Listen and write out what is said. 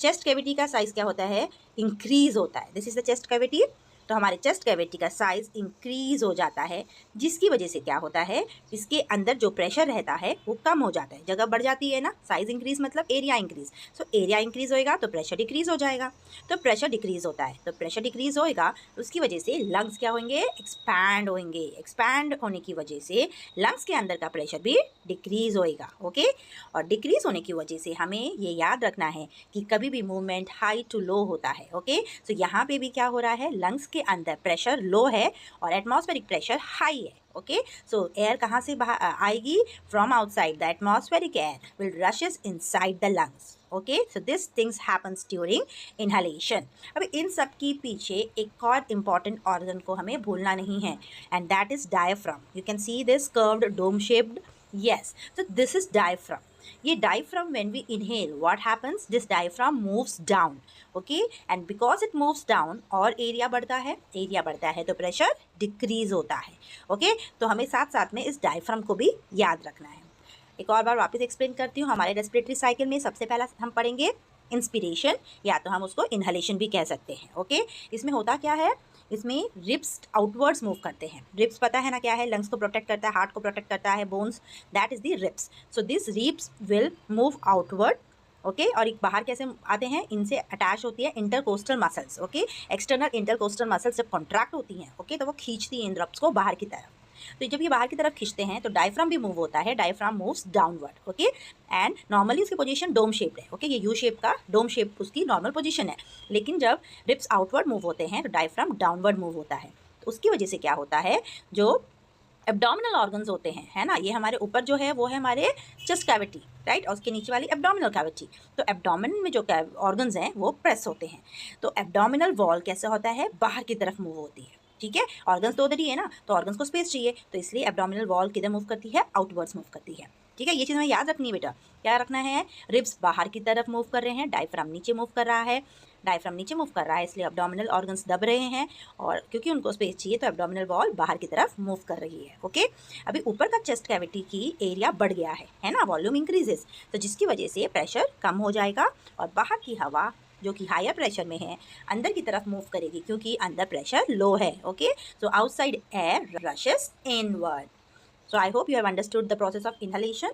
Chest cavity का size क्या होता है, इंक्रीज होता है। This is the chest cavity. तो हमारे चेस्ट कैविटी का साइज इंक्रीज हो जाता है, जिसकी वजह से क्या होता है, इसके अंदर जो प्रेशर रहता है वो कम हो जाता है, जगह बढ़ जाती है ना। साइज इंक्रीज मतलब area increase. So area increase होएगा तो प्रेशर डिक्रीज हो जाएगा। तो प्रेशर डिक्रीज होता है तो प्रेशर डिक्रीज होएगा, उसकी वजह से लंग्स क्या होंगे, एक्सपैंड होंगे। एक्सपैंड होने की वजह से लंग्स के अंदर का प्रेशर भी डिक्रीज होएगा। ओके, और डिक्रीज होने की वजह से हमें ये याद रखना है कि कभी भी मूवमेंट हाई टू लो होता है। ओके, तो यहाँ पे भी क्या हो रहा है, लंग्स के अंदर प्रेशर लो है और एटमॉस्फेरिक प्रेशर हाई है। ओके, सो एयर कहाँ से आएगी, from outside the atmospheric air will rashes inside the lungs. Okay, so this things happens during inhalation. अब इन सब के पीछे एक और इम्पॉर्टेंट ऑर्गन को हमें भूलना नहीं है, and that is diaphragm. You can see this curved dome shaped, yes, so this is diaphragm. ये diaphragm, when we inhale, what happens, this diaphragm moves down. Okay, and because it moves down और area बढ़ता है, area बढ़ता है तो pressure decrease होता है। Okay, तो हमें साथ साथ में इस डायफ्राम को भी याद रखना है। एक और बार वापस एक्सप्लेन करती हूँ। हमारे रेस्पिरेटरी साइकिल में सबसे पहला हम पढ़ेंगे इंस्पिरेशन, या तो हम उसको इनहेलेशन भी कह सकते हैं। ओके, इसमें होता क्या है, इसमें रिब्स आउटवर्ड्स मूव करते हैं। रिब्स पता है ना क्या है, लंग्स को प्रोटेक्ट करता है, हार्ट को प्रोटेक्ट करता है, bones, that is the ribs. So this ribs will move outward. Okay, और एक बाहर कैसे आते हैं, इनसे अटैच होती है intercostal muscles. Okay, external intercostal muscles जब कॉन्ट्रैक्ट होती हैं, ओके, तो वो खींचती हैं इन रब्स को बाहर की तरफ। तो जब ये बाहर की तरफ खींचते हैं तो डायफ्राम भी मूव होता है, diaphragm moves downward. Okay, and normally उसकी पोजीशन डोम शेप्ड है। ओके, ये यू शेप का डोम शेप उसकी नॉर्मल पोजीशन है, लेकिन जब रिब्स आउटवर्ड मूव होते हैं तो डायफ्राम डाउनवर्ड मूव होता है। तो उसकी वजह से क्या होता है, जो एब्डोमिनल ऑर्गन्स होते हैं, है ना, ये हमारे ऊपर जो है वो है हमारे चेस्ट कैविटी, राइट, और उसके नीचे वाली एब्डोमिनल कैविटी। तो एब्डोमिन में जो ऑर्गन्स हैं वो प्रेस होते हैं। तो एब्डोमिनल वॉल कैसे होता है, बाहर की तरफ मूव होती है। ठीक है, ऑर्गन्स तो उधर ही है ना, तो ऑर्गन्स को स्पेस चाहिए, तो इसलिए एब्डोमिनल वॉल किधर मूव करती है, आउटवर्ड्स मूव करती है। ठीक है, ये चीज़ हमें याद रखनी है बेटा। क्या रखना है, रिब्स बाहर की तरफ मूव कर रहे हैं, डायफ्राम नीचे मूव कर रहा है। डायफ्राम नीचे मूव कर रहा है इसलिए एब्डोमिनल ऑर्गन्स दब रहे हैं, और क्योंकि उनको स्पेस चाहिए तो एब्डोमिनल वॉल बाहर की तरफ मूव कर रही है। ओके, अभी ऊपर का चेस्ट कैविटी की एरिया बढ़ गया है ना, वॉल्यूम इंक्रीजेस, तो जिसकी वजह से प्रेशर कम हो जाएगा और बाहर की हवा जो कि हायर प्रेशर में है अंदर की तरफ मूव करेगी, क्योंकि अंदर प्रेशर लो है। Okay, so outside air rashes inward. So I hope you have understood the process of inhalation.